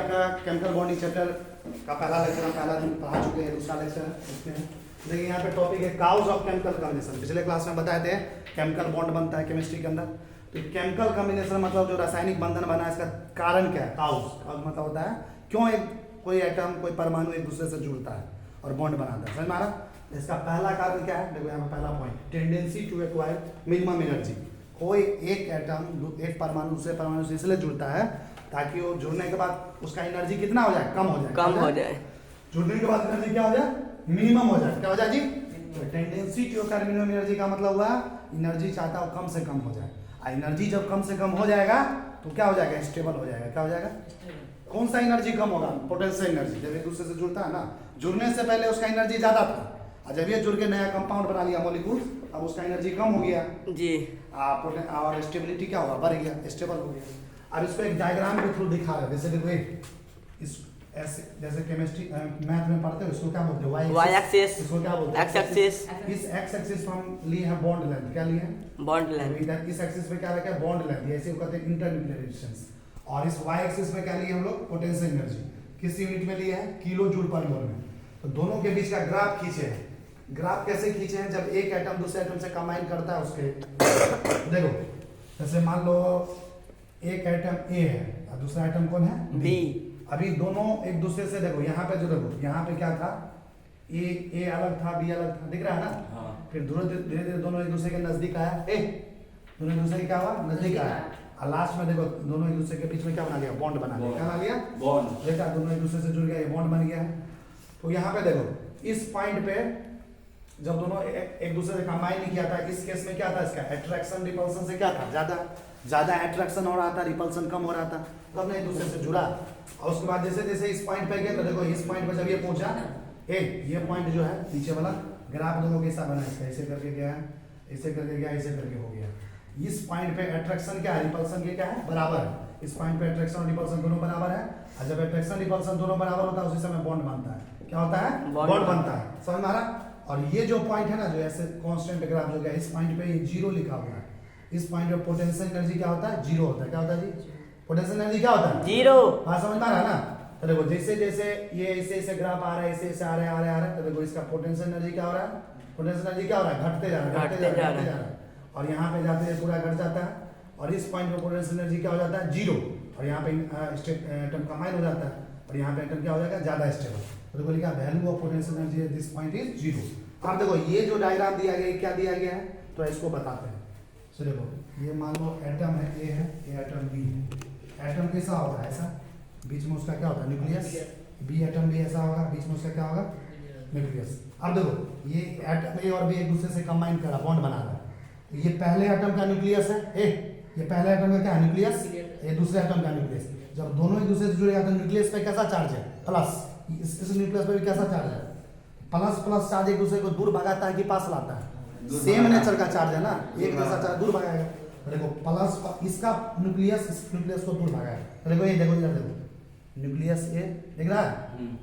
आपका chemical bonding chapter का पहला लेक्चर हम पहला दिन पढ़ा चुके हैं, दूसरा लेक्चर है उसमें देखिए यहाँ पे टॉपिक है काउज ऑफ केमिकल कॉम्बिनेशन। पिछले क्लास में बताए थे केमिकल बॉन्ड बनता है केमिस्ट्री के अंदर, तो केमिकल कॉम्बिनेशन मतलब जो रासायनिक बंधन बना है इसका कारण क्या है। काउज मतलब होता है क्यों एक कोई एटम कोई परमाणु एक दूसरे से जुड़ता है और बॉन्ड बनाता है, समझ में आ रहा। इसका पहला कारण क्या है, देखो यहाँ पे पहला point, tendency to acquire minimum energy. कोई एक एटम एक परमाणु दूसरे परमाणु से इसलिए जुड़ता है ताकि वो जुड़ने के बाद उसका एनर्जी कितना हो जाए, कम हो जाए। जुड़ने के बाद एनर्जी क्या हो जाए, मिनिमम हो जाए। क्या हो जाए जी, तो tendency to acquire minimum energy का मतलब हुआ एनर्जी चाहता हो कम से कम हो जाए। एनर्जी जब कम से कम हो जाएगा तो क्या हो जाएगा, स्टेबल हो जाएगा। क्या हो जाएगा, कौन सा एनर्जी कम होगा, पोटेंशियल एनर्जी। जब एक दूसरे से जुड़ता है ना, जुड़ने से पहले उसका एनर्जी ज्यादा था और जब ये जुड़ के नया कंपाउंड बना लिया मॉलिक्यूल, अब उसका एनर्जी कम हो गया जी, और स्टेबिलिटी क्या होगा, बढ़ गया, स्टेबल हो गया। अब इसको एक डायग्राम के थ्रू दिखा रहे हैं, जैसे देखो इस ऐसे जैसे केमिस्ट्री मैथ में पढ़ते हो, इसको क्या बोलते हैं, वाई एक्सिस, इसको क्या बोलते हैं, एक्स एक्सिस। इस एक्स एक्सिस पर हम लिए हैं बॉन्ड लेंथ, क्या लिए हैं, बॉन्ड लेंथ। इधर इस एक्सिस पे क्या रखा है, बॉन्ड लेंथ, जैसे कहते हैं इंटरन्यूक्लियर डिस्टेंस। और इस वाई एक्सिस में क्या लिए हम लोग, पोटेंशियल एनर्जी। किस यूनिट में लिए हैं, किलो जूल पर मोल में। तो दोनों के बीच का ग्राफ खींचे हैं। ग्राफ कैसे खींचे हैं, जब एक एटम दूसरे एटम से कंबाइन करता है उसके, देखो जैसे मान लो एक एटम ए है और दूसरा एटम कौन है, बी। अभी दोनों एक दूसरे से, देखो यहाँ पे जो, देखो यहाँ पे क्या था, ए अलग था, बी अलग था, दिख रहा है ना। हाँ। फिर धीरे धीरे दोनों एक दूसरे के नजदीक आया, दोनों एक दूसरे के क्या हुआ, नजदीक आया। और लास्ट में देखो दोनों एक दूसरे के बीच में क्या बना लिया, बॉन्ड बना लिया। क्या बना लिया, बॉन्ड। देखा, दोनों एक दूसरे से जुड़ गया, ये बॉन्ड बन गया है। तो यहाँ पे देखो इस पॉइंट पे जब दोनों एक दूसरे से कंबाइन नहीं किया था, इस केस में क्या था, इसका अट्रैक्शन रिपल्सन से क्या था, ज्यादा अट्रैक्शन हो रहा था, रिपल्सन कम हो रहा था, तब ना एक दूसरे से जुड़ा। और उसके बाद जैसे जैसे इस पॉइंट पे गए, तो देखो इस पॉइंट पे जब ये पहुंचा, ये पॉइंट जो है नीचे वाला ग्राफ दोनों कैसा बना, इसका ऐसे करके गया, ऐसे करके गया, ऐसे करके हो गया। इस पॉइंट पे अट्रैक्शन क्या है, रिपल्सन के क्या है, बराबर है। इस पॉइंट पे अट्रैक्शन और रिपल्सन दोनों बराबर है, और जब अट्रैक्शन रिपल्सन दोनों बराबर होता है उसी समय बॉन्ड बनता है। क्या होता है, बॉन्ड बनता है, समझ में आ रहा। और ये जो पॉइंट है ना, जो ऐसे कांस्टेंट ग्राफ जो गया, इस पॉइंट पे ये जीरो लिखा हुआ है। इस पॉइंट पे पोटेंशियल एनर्जी क्या होता है, जीरो होता है। क्या होता है जी, पोटेंशियल एनर्जी क्या होता है, जीरो। हाँ, समझ में आ रहा है ना। तो देखो जैसे जैसे ये ऐसे ऐसे ग्राफ आ रहा है, ऐसे ऐसे आ रहा है, तो देखो इसका पोटेंशियल एनर्जी क्या हो रहा है, पोटेंशियल एनर्जी क्या हो रहा है, घटते जा रहा है। और यहाँ पे जाते पूरा घट जाता है, और इस पॉइंट पे पोटेंशियल एनर्जी क्या हो जाता है, जीरो। और यहाँ पे एटम कंबाइन हो जाता है, और यहाँ पे एटम क्या हो जाएगा, ज्यादा स्टेबल। तो देखो लिखा value of potential energy at this point is zero. अब देखो ये जो डायग्राम दिया गया है, क्या दिया गया है, तो इसको बताते हैं। सो देखो ये मान लो एटम है, ए है, ये एटम बी है। एटम कैसा होगा, ऐसा, बीच में उसका क्या होता है, न्यूक्लियस। बी एटम भी ऐसा होगा, बीच में उसका क्या होगा, न्यूक्लियस। अब देखो ये एटम ए और बी एक दूसरे से कंबाइन करा, बॉन्ड बना रहा है। ये पहले एटम का न्यूक्लियस है, ये पहले एटम का क्या है, न्यूक्लियस। ये दूसरे एटम का न्यूक्लियस। जब दोनों एक दूसरे से जुड़ेगा तो न्यूक्लियस पे कैसा चार्ज है, प्लस। इस न्यूक्लियस पे भी कैसा चार्ज है, प्लस। प्लस चार्ज एक दूसरे को दूर भगाता है कि पास लाता है, सेम नेचर का चार्ज है ना, एक जैसा चार्ज दूर भगाएगा। देखो प्लस इसका न्यूक्लियस इस न्यूक्लियस को दूर भगाएगा। देखो ये देखो इधर देखो, न्यूक्लियस ए दिख रहा है,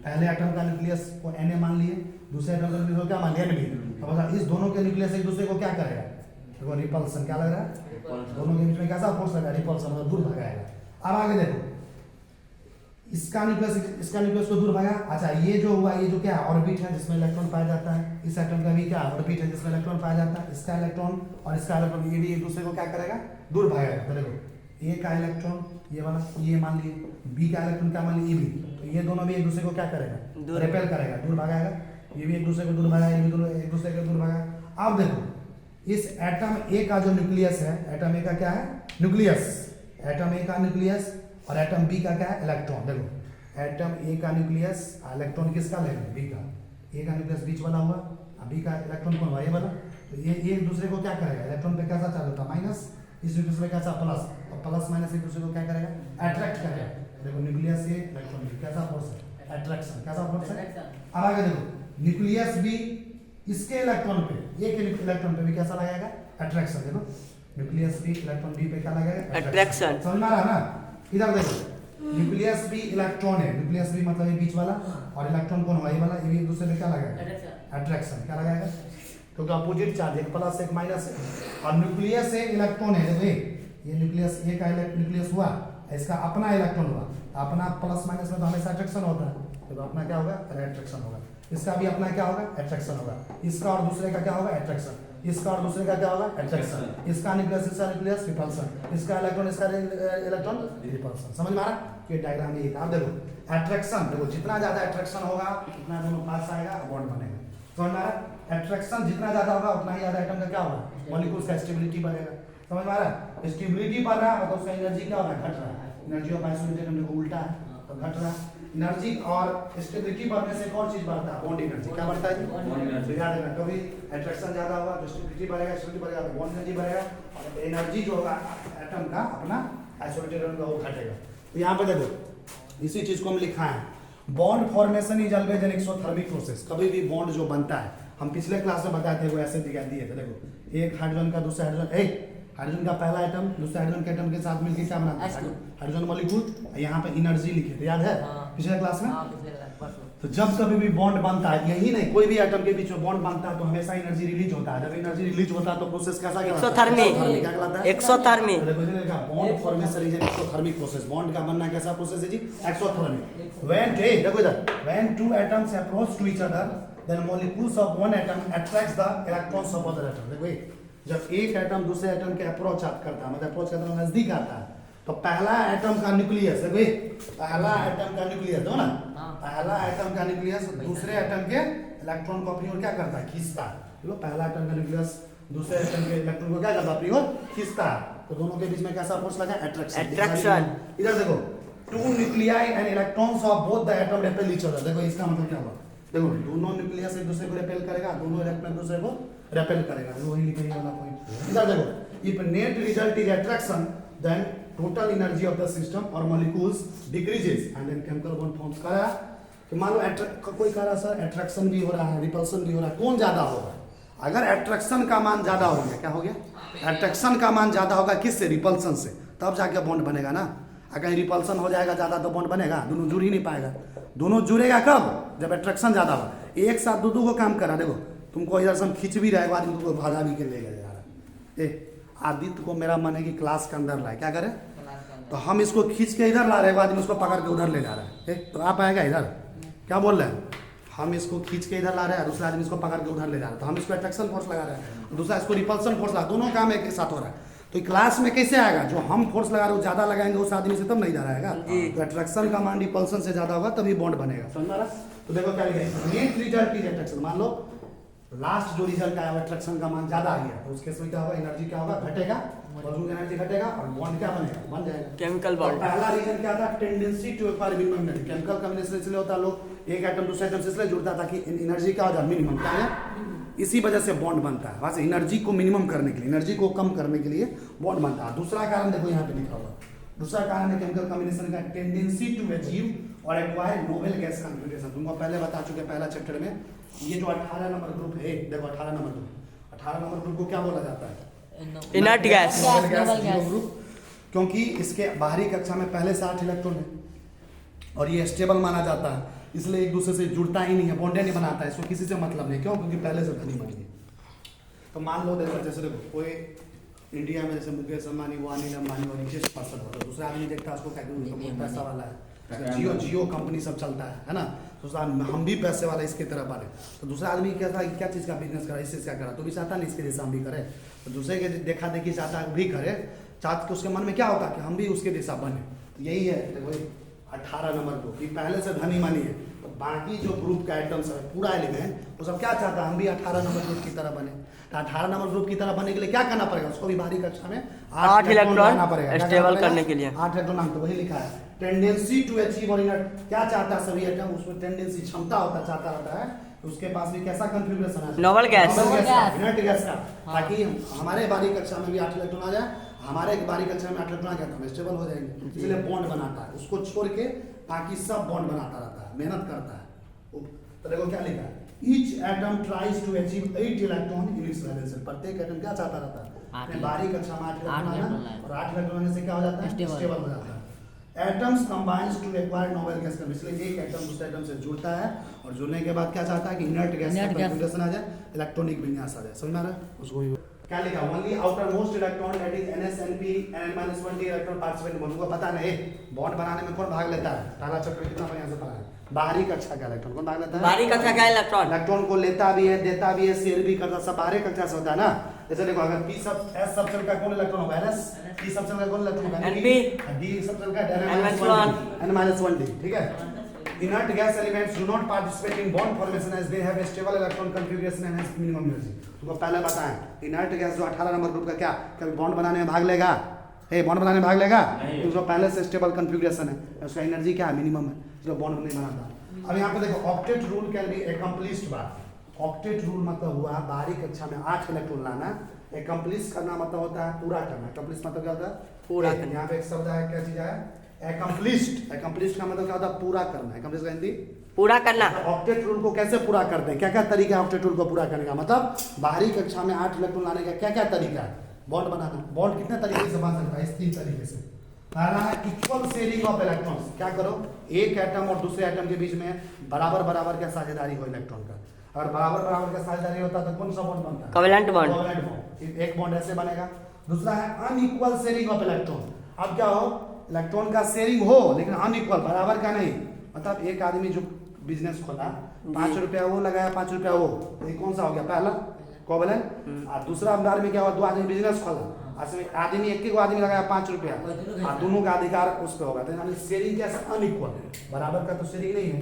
पहले एटम का न्यूक्लियस को Na मान लिए, दूसरे एटम का न्यूक्लियस को क्या मान लिया, Nb। अब इस दोनों के न्यूक्लियस एक दूसरे को क्या करेगा, देखो रिपल्सन। क्या लग रहा है, दोनों के बीच में कैसा फोर्स लगा, रिपल्सन, मतलब दूर भगाएगा। अब आगे देखो इसका न्यूक्लियस को दूर भगा। अच्छा ये जो हुआ, ये जो क्या है, ऑर्बिट है जिसमें इलेक्ट्रॉन पाया जाता है। इस एटम का भी क्या ऑर्बिट है जिसमें इलेक्ट्रॉन पाया जाता है। इसका इलेक्ट्रॉन और इसका इलेक्ट्रॉन, ये भी एक दूसरे को क्या करेगा, दूर भगाएगा। तो देखो ए का इलेक्ट्रॉन ये वाला, ये मान लिए, बी का इलेक्ट्रॉन क्या मान लिए, ए बी। तो ये दोनों भी एक दूसरे को क्या करेगा, रिपेल करेगा, दूर भगाएगा। ये भी एक दूसरे को दूर भगाएगा, ये भी दोनों एक दूसरे को दूर भगाएगा। अब देखो इस एटम ए का जो न्यूक्लियस है, एटम ए का क्या है, न्यूक्लियस, एटम ए का न्यूक्लियस, और एटम बी का क्या है, इलेक्ट्रॉन। देखो एटम ए का न्यूक्लियस, इलेक्ट्रॉन किसका लेंगे, बी का। ए का न्यूक्लियस बीच वाला हुआ, बी का इलेक्ट्रॉन कौन हुआ, ये वाला। तो ये एक दूसरे को क्या करेगा, इलेक्ट्रॉन पे कैसा चार्ज होता है, माइनस। इस न्यूक्लियस में कैसा, प्लस। और प्लस माइनस एक दूसरे को क्या करेगा, अट्रैक्ट करेगा। देखो न्यूक्लियस से इलेक्ट्रॉन बी, कैसा फोर्स है, अट्रैक्शन। कैसा फोर्स है। अब आगे देखो न्यूक्लियस भी इसके इलेक्ट्रॉन पे, एक इलेक्ट्रॉन पे भी कैसा लगाएगा, अट्रैक्शन। देखो न्यूक्लियस भी इलेक्ट्रॉन बी पे क्या लगाएगा, अट्रैक्शन। समझ में आ रहा है ना। इधर देखो न्यूक्लियस भी इलेक्ट्रॉन है, न्यूक्लियस भी मतलब ये बीच वाला, और इलेक्ट्रॉन कौन हुआ, ये वाला। ये भी एक दूसरे पे क्या लगाएगा, अट्रैक्शन। क्या लगाएगा, क्योंकि अपोजिट चार्ज, एक प्लस एक माइनस है। और न्यूक्लियस से इलेक्ट्रॉन है, देखो ये न्यूक्लियस ए का न्यूक्लियस हुआ, इसका अपना इलेक्ट्रॉन होगा। अपना प्लस माइनस में तो हमेशा अट्रैक्शन होता है, तो अपना क्या होगा, अट्रैक्शन होगा। इसका भी अपना क्या होगा, अट्रैक्शन होगा। इसका और दूसरे का क्या होगा, अट्रैक्शन। इसका और दूसरे का क्या होगा, अट्रैक्शन। इसका न्यूक्लियस इसका न्यूक्लियस रिपल्सन, इसका इलेक्ट्रॉन इसका इलेक्ट्रॉन रिपल्सन। समझ में आ रहा है? ये डायग्राम यही था। आप देखो अट्रैक्शन, देखो जितना ज्यादा अट्रैक्शन होगा उतना दोनों पास आएगा, बॉन्ड बनेगा। समझ में आ रहा है? अट्रैक्शन जितना ज्यादा होगा उतना ही ज्यादा एटम का क्या होगा, मॉलिक्यूल्स का स्टेबिलिटी बढ़ेगा। समझ में आ रहा है? स्टेबिलिटी बढ़ रहा है तो उसका एनर्जी क्या हो रहा है, घट रहा है। एनर्जी ऑफ आइसोलेटेड एटम देखो उल्टा है तो घट रहा है। एनर्जी और स्टेबिलिटी बढ़ने से एक और चीज बढ़ता है, बॉन्ड एनर्जी। क्या बढ़ता है, बॉन्ड एनर्जी। याद रखना, कभी अट्रैक्शन ज्यादा होगा तो स्टेबिलिटी बढ़ेगा, स्टेबिलिटी बढ़ेगा तो बॉन्ड एनर्जी बढ़ेगा, और एनर्जी जो होगा एटम का अपना आइसोलेटेड एटम का वो घटेगा। तो यहाँ पे देखो इसी चीज को हम लिखा है, bond formation is always an exothermic process. कभी भी बॉन्ड जो बनता है, हम पिछले क्लास में बताए थे वो ऐसे दिखा दिए थे। देखो एक हाइड्रोजन का दूसरा हाइड्रोजन, हाइड्रोजन का पहला एटम दूसरे हाइड्रोजन के एटम के साथ मिलकर क्या बनाता है, हाइड्रोजन मॉलिक्यूल। यहाँ पे एनर्जी लिखे थे, याद है पिछले क्लास में? तो जब कभी भी बॉन्ड बनता है, यही नहीं कोई भी एटम के बीच में बॉन्ड बनता है तो हमेशा एनर्जी रिलीज होता है। जब एनर्जी रिलीज होता है तो प्रोसेस कैसा एक्सोथर्मिक। क्या कहलाता है, exothermic. Bond formation is an exothermic process. Bond का बनना कैसा प्रोसेस है जी, एक्सोथर्मिक। व्हेन देखो इधर, when two atoms approach to each other then molecules of one atom attracts the electrons of other atom। देखो जब एक एटम दूसरे एटम के अप्रोच करता है, मतलब अप्रोच करता है नजदीक आता है, तो पहला एटम का न्यूक्लियस, देखो पहला एटम का न्यूक्लियस दो ना, पहला एटम का न्यूक्लियस दूसरे एटम के इलेक्ट्रॉन को अपनी ओर क्या करता है, खींचता है। देखो पहला एटम का न्यूक्लियस दूसरे एटम के इलेक्ट्रॉन को क्या करता है, अपनी ओर खींचता है। तो दोनों के बीच में कैसा फोर्स लगा, अट्रैक्शन। अट्रैक्शन। इधर देखो two nuclei and electrons of both the atom repel each other. देखो इसका मतलब क्या हुआ, देखो दोनों न्यूक्लियस एक दूसरे को रिपेल करेगा, दोनों इलेक्ट्रॉन एक दूसरे को रिपेल करेगा। वही लिखा वाला पॉइंट। इधर देखो if net result is attraction then total energy of the system और molecules decreases and then chemical bond forms करा। तो मान लो कोई कह रहा सर अट्रैक्शन भी हो रहा है, रिपल्सन भी हो रहा है, कौन ज्यादा होगा? अगर अट्रैक्शन का मान ज्यादा हो गया, क्या हो गया, अट्रैक्शन का मान ज्यादा होगा किससे, रिपल्सन से, तब जाके बॉन्ड बनेगा ना। अगर रिपल्सन हो जाएगा ज्यादा तो बॉन्ड बनेगा, दोनों जुड़ ही नहीं पाएगा। दोनों जुड़ेगा कब, जब अट्रैक्शन ज्यादा हो। एक साथ दो को काम करा, देखो तुमको इधर से हम खींच भी रहे, आदमी तुमको भागा भी के ले जा रहा है। आदित्य को मेरा मन है कि क्लास के अंदर लाए, क्या करे, तो हम इसको खींच के इधर ला रहे हैं, आदमी उसको पकड़ के उधर ले जा रहा है। तो आप आएगा इधर, क्या बोल रहे हैं, हम इसको खींच के इधर ला रहे हैं, दूसरा आदमी इसको पकड़ के उधर ले जा रहा है। तो हम इसको अट्रैक्शन फोर्स लगा रहे हैं, दूसरा इसको रिपल्सन फोर्स लगा, दोनों काम एक साथ हो रहा है। तो क्लास में कैसे आएगा, जो हम फोर्स लगा रहे हैं ज्यादा लगाएंगे उस आदमी से, तब नहीं जा रहेगा। तो अट्रैक्शन का मान रिपल्सन से ज्यादा होगा तभी बॉन्ड बनेगा। समझ रहा? तो देखो क्या लिखा है, नेट रिजल्ट इज अट्रैक्शन। मान लो लास्ट जो रिजल्ट आया अट्रैक्शन का मान ज्यादा आ गया, तो उसके में क्या होगा, एनर्जी क्या होगा, घटेगा, मॉलिक्यूल एनर्जी घटेगा और बॉन्ड क्या बनेगा, बन जाएगा, केमिकल बॉन्ड। पहला रीजन क्या था, tendency to acquire minimum energy. Chemical combination इसलिए होता है, लोग एक एटम दूसरे एटम से इसलिए जुड़ता था कि एनर्जी क्या हो जाए, मिनिमम। क्या है, इसी वजह से बॉन्ड बनता है, वहां से एनर्जी को मिनिमम करने के लिए, एनर्जी को कम करने के लिए बॉन्ड बनता है। दूसरा कारण देखो यहाँ पे लिखा हुआ, दूसरा कारण है केमिकल कॉम्बिनेशन का टेंडेंसी टू अचीव और एक्वायर नोबेल गैस कॉन्फिगरेशन। तुमको पहले बता चुके पहला चैप्टर में, ये जो 18 नंबर ग्रुप है, देखो 18 नंबर ग्रुप, 18 नंबर ग्रुप को क्या बोला जाता है, इनर्ट गैस, ग्रुप, क्योंकि इसके बाहरी कक्षा में पहले से 8 इलेक्ट्रॉन है और ये स्टेबल माना जाता है, इसलिए एक दूसरे से जुड़ता ही नहीं है, बॉन्ड नहीं बनाता है, इसको किसी से मतलब नहीं। क्यों, क्योंकि पहले से धनी बनी है। तो मान लो देखो, जैसे देखो कोई इंडिया में जैसे मुकेश अंबानी, वो अनिल अंबानी और रिचेस्ट पर्सन होता है, दूसरा आदमी देखता है उसको कहते हैं पैसा वाला है, जियो कंपनी सब चलता है ना, तो हम भी पैसे वाला इसके तरफ वाले। तो दूसरा आदमी कहता है क्या चीज़ का बिजनेस करा, इससे क्या करा, तो भी चाहता नहीं इसके जैसा हम भी करें। तो दूसरे के देखा देखी चाहता है भी करे, चाहते कि उसके मन में क्या होता है कि हम भी उसके जैसा बने। तो यही है देखो 18 नंबर ग्रुप, ये पहले से धनी मानी है। तो बाकी जो ग्रुप का आइटम्स है पूरा एलिमेंट, वो सब क्या चाहता है, हम भी 18 नंबर ग्रुप की तरह बने। तो 18 नंबर ग्रुप की तरह बनने के लिए क्या करना पड़ेगा, उसको भी बाहरी कक्षा में 8 इलेक्ट्रॉन लाना पड़ेगा, स्टेबल करने के लिए 8 इलेक्ट्रॉन नाम, तो वही लिखा है टेंडेंसी टू अचीव और इनर्ट। क्या चाहता है सभी एटम, उसमें टेंडेंसी क्षमता होता चाहता रहता है तो उसके पास भी कैसा कॉन्फ़िगरेशन है, नोबल गैस, इनर्ट गैस का, ताकि हमारे बारी कक्षा में भी 8 इलेक्ट्रॉन आ जाए, हमारे बारी कक्षा में 8 इलेक्ट्रॉन आ गया तो हम स्टेबल हो जाएंगे। इसलिए बॉन्ड बनाता है, उसको छोड़ के बाकी सब बॉन्ड बनाता रहता है, मेहनत करता है। तो देखो क्या लिखा है, each atom tries to achieve 8 electron in its valence. प्रत्येक एटम क्या चाहता रहता है, अपने बारी कक्षा में 8 इलेक्ट्रॉन आना, और 8 इलेक्ट्रॉन आने से क्या हो जाता है, स्टेबल हो जाता है। Atoms combines to acquire noble gas, इसलिए एक एटम दूसरे एटम से जुड़ता है और जुड़ने के बाद क्या चाहता है कि इनर्ट गैस का कॉन्फ़िगरेशन आ जाए, इलेक्ट्रॉनिक विन्यास आ जाए। समझ में आ रहा है उसको। क्या लिखा only outer most electron that is NsNp N-1d electron participate bond को पता नहीं बॉन्ड बनाने में कौन भाग लेता है पहला चैप्टर में कितना बढ़िया से पढ़ा है बाहरी कक्षा का इलेक्ट्रॉन कौन भाग लेता है बाहरी कक्षा का इलेक्ट्रॉन इलेक्ट्रॉन को लेता भी है देता भी है शेयर भी करता सब बाहरी कक्षा से होता है ना जैसे देखो अगर p सब s सबसेल का कौन इलेक्ट्रॉन होगा ns p सबसेल का कौन इलेक्ट्रॉन होगा Np d सबसेल का N-1d ठीक है inert gas elements do not participate in bond formation as they have a stable electron configuration and has minimum energy तुमको पहले बताएं inert gas जो 18 नंबर ग्रुप का क्या कभी बॉन्ड बनाने में भाग लेगा बॉन्ड बनाने में भाग लेगा उसको पहले से स्टेबल कॉन्फ़िगरेशन है उसका एनर्जी क्या है मिनिमम है जो बॉन्ड नहीं बनाता अब यहाँ पे देखो octet rule can be accomplished by octet rule मतलब हुआ बाहरी कक्षा में 8 इलेक्ट्रॉन लाना एकम्प्लिश करना मतलब होता है पूरा करना एकम्प्लिश मतलब क्या होता है पूरा करना यहाँ पे एक शब्द है क्या चीज है एकम्प्लिश्ड का मतलब क्या होता है पूरा करना एकम्प्लिश का हिंदी पूरा करना ऑक्टेट रूल को कैसे पूरा करते हैं क्या क्या तरीका है ऑक्टेट रूल को पूरा करने का मतलब बाहरी कक्षा में 8 इलेक्ट्रॉन लाने का क्या क्या तरीका है बॉन्ड बनाना बॉन्ड कितने तरीके से बन सकता है इस 3 तरीके से पहला है इक्वल शेयरिंग ऑफ इलेक्ट्रॉन्स क्या करो एक एटम और दूसरे एटम के बीच में बराबर बराबर का साझेदारी हो इलेक्ट्रॉन का अगर बराबर बराबर का साझेदारी होता है तो कौन सा बॉन्ड बनता है कोवेलेंट बॉन्ड कोवेलेंट बॉन्ड एक बॉन्ड ऐसे बनेगा दूसरा है अनइक्वल शेयरिंग ऑफ इलेक्ट्रॉन अब क्या हो इलेक्ट्रॉन का शेयरिंग हो लेकिन अनइक्वल बराबर का नहीं मतलब एक आदमी जो बिजनेस खोला 5 रुपया वो लगाया 5 रुपया वो तो ये कौन सा हो गया पहला कोवेलेंट और दूसरा बार में क्या हुआ दो आदमी बिजनेस खोला आदमी एक को आदमी लगाया 5 रुपया और दोनों का अधिकार उस पर होगा तो यानी शेयरिंग कैसे अनइक्वल बराबर का तो शेयरिंग नहीं है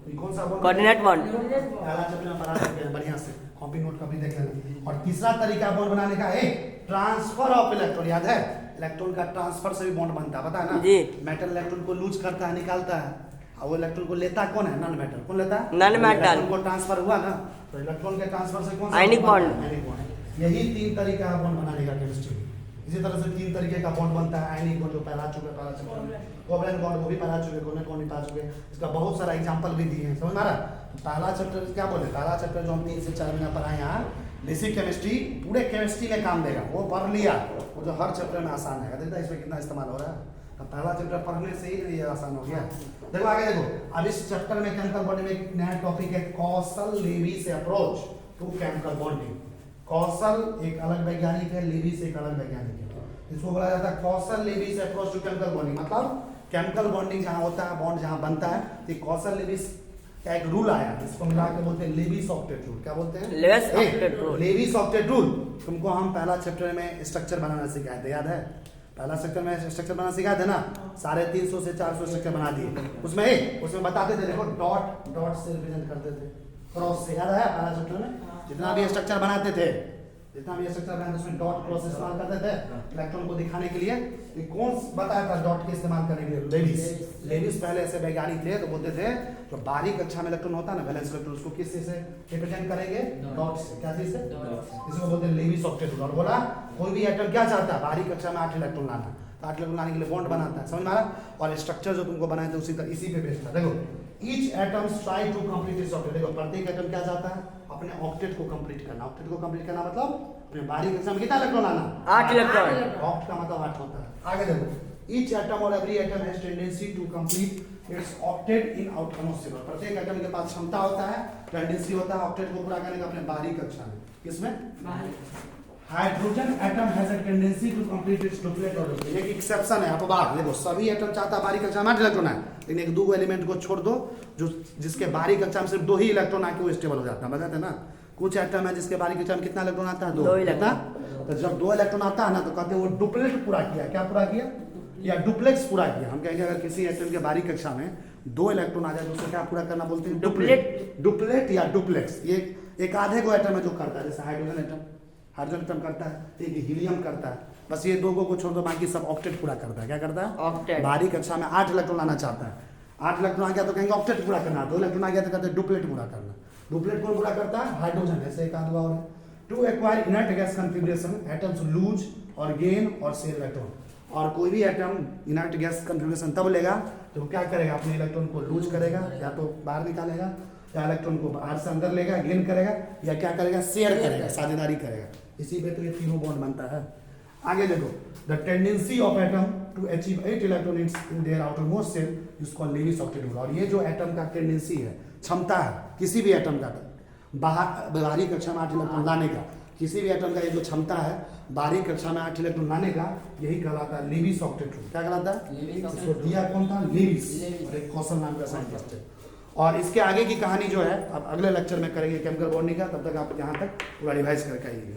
ये कौन सा बॉन्ड कोऑर्डिनेट बॉन्ड पहला चैप्टर में पढ़ा सकते हैं बढ़िया से कॉपी नोट कॉपी देख लेना और तीसरा तरीका बॉन्ड बनाने का है ट्रांसफर ऑफ इलेक्ट्रॉन याद है इलेक्ट्रॉन का ट्रांसफर से भी बॉन्ड बनता है पता है ना जी मेटल इलेक्ट्रॉन को लूज करता है निकालता है और वो इलेक्ट्रॉन को लेता कौन है नॉन मेटल कौन लेता है नॉन मेटल इलेक्ट्रॉन को ट्रांसफर हुआ ना तो इलेक्ट्रॉन के ट्रांसफर से कौन सा आयनिक बॉन्ड आयनिक बॉन्ड यही 3 तरीका है बॉन्ड बनाने का केमिस्ट्री इसी तरह से 3 तरीके का बॉन्ड बनता है आयनिक बॉन्ड जो पहला चुके पहला चुके कोवेलेंट बॉन्ड वो भी पहला चुके कोवेलेंट बॉन्ड भी पहला चुके इसका बहुत सारा एग्जांपल भी दिए हैं समझ में आ रहा पहला चैप्टर क्या बोले पहला चैप्टर जो हम 3 से 4 महीना पढ़ाए यहाँ बेसिक केमिस्ट्री पूरे केमिस्ट्री में काम देगा वो पढ़ लिया वो जो हर चैप्टर में आसान है देखता इसमें कितना इस्तेमाल हो रहा है तो पहला चैप्टर पढ़ने से ही ये आसान हो गया देखो आगे देखो अब इस चैप्टर में केमिकल बॉन्डिंग में एक नया टॉपिक है Kossel Lewis approach to chemical bonding Kossel एक अलग वैज्ञानिक है लेविस एक अलग वैज्ञानिक है इसको बोला जाता है Kossel Lewis approach to chemical bonding मतलब केमिकल बॉन्डिंग जहाँ होता है बॉन्ड जहाँ बनता है तो कौशल लेविस का एक रूल आया इसको मिला के बोलते हैं लेविस ऑक्टेट रूल क्या बोलते हैं लेविस ऑक्टेट रूल तुमको हम पहला चैप्टर में स्ट्रक्चर बनाना सिखाए थे याद है पहला चैप्टर में स्ट्रक्चर बनाना सिखाए थे ना 350 से 400 स्ट्रक्चर बना दिए उसमें बताते थे देखो डॉट डॉट से रिप्रेजेंट करते थे क्रॉस से याद है पहला चैप्टर में जितना भी स्ट्रक्चर बनाते थे उसमें डॉट क्रॉस इस्तेमाल करते थे इलेक्ट्रॉन को दिखाने के लिए ये कौन बताया था डॉट के इस्तेमाल करने के लिए लेविस पहले ऐसे वैज्ञानिक थे तो बोलते थे जो बाहरी कक्षा में इलेक्ट्रॉन होता है ना वैलेंस इलेक्ट्रॉन उसको किस से रिप्रेजेंट करेंगे डॉट से क्या चीज से इसको बोलते हैं लेविस ऑक्टेट रूल और बोला कोई भी एटम क्या चाहता है बाहरी कक्षा में 8 इलेक्ट्रॉन लाना तो 8 इलेक्ट्रॉन लाने के लिए बॉन्ड बनाता है समझ में आ रहा और स्ट्रक्चर जो तुमको बनाए थे इसी पे बेस्ड था देखो each atom try to complete its octet देखो प्रत्येक एटम क्या चाहता है अपने ऑक्टेट को कंप्लीट करना ऑक्टेट को कंप्लीट करना मतलब अपने बाहरी कक्षा में कितना इलेक्ट्रॉन लाना 8 इलेक्ट्रॉन ऑक्ट का मतलब 8 होता है आगे देखो ईच एटम और every atom has tendency to complete its octet in outermost प्रत्येक एटम के पास क्षमता होता है टेंडेंसी होता है ऑक्टेट को पूरा करने का अपने बाहरी कक्षा में किसमें hydrogen atom has a tendency to complete its duplet और डुप्लेट एक एक्सेप्शन है आपको बात देखो सभी एटम चाहता है बाहरी कक्षा में 8 इलेक्ट्रॉन है लेकिन एक दो एलिमेंट को छोड़ दो जो जिसके बाहरी कक्षा में सिर्फ 2 ही इलेक्ट्रॉन आके वो स्टेबल हो जाता है बताते हैं ना कुछ एटम है जिसके बाहरी कक्षा में कितना इलेक्ट्रॉन आता है 2 इलेक्ट्रॉन तो जब 2 इलेक्ट्रॉन आता है ना तो कहते हैं वो डुप्लेट पूरा किया क्या पूरा किया या डुप्लेक्स पूरा किया हम कहेंगे अगर किसी एटम के बाहरी कक्षा में 2 इलेक्ट्रॉन आ जाए तो उसे क्या पूरा करना बोलते हैं डुप्लेट या डुप्लेक्स ये एक आधे को एटम है जो करता है जैसे हाइड्रोजन एटम करता है एक हीलियम करता है बस ये 2 को छोड़ दो बाकी सब ऑक्टेट पूरा करता है क्या करता है ऑक्टेट बाहरी कक्षा में 8 इलेक्ट्रॉन लाना चाहता है 8 इलेक्ट्रॉन आ गया तो कहेंगे ऑक्टेट पूरा करना 2 इलेक्ट्रॉन आ गया तो कहते हैं डुप्लेट पूरा करना डुप्लेट कौन पूरा करता है हाइड्रोजन ऐसे एक आधा और to acquire inert gas configuration atoms lose और गेन और शेयर इलेक्ट्रॉन और कोई भी एटम इनर्ट गैस कॉन्फ़िगरेशन तब लेगा तो क्या करेगा अपने इलेक्ट्रॉन को लूज करेगा या तो बाहर निकालेगा या इलेक्ट्रॉन को बाहर से अंदर लेगा गेन करेगा या क्या करेगा शेयर करेगा साझेदारी करेगा इसी पे तो ये तीनों बॉन्ड बनता है आगे देखो the tendency of atom to achieve 8 electron in their outermost shell is called Lewis octet rule और ये जो एटम का टेंडेंसी है क्षमता है किसी भी एटम का बाहरी कक्षा में 8 इलेक्ट्रॉन लाने का किसी भी एटम का ये जो क्षमता है बारीक कक्षा में 8 इलेक्ट्रॉन लाने का, यही कहलाता है लेविस ऑक्टेट रूल। क्या कहलाता है? लेविस ऑक्टेट इसको दिया कौन था? लेविस। लेविस। और एक कौशल नाम का साइंटिस्ट है। और इसके आगे की कहानी जो है अब अगले लेक्चर में करेंगे केमिकल बॉन्डिंग का। तब तक आप यहाँ तक पूरा रिवाइज करके आइएगा।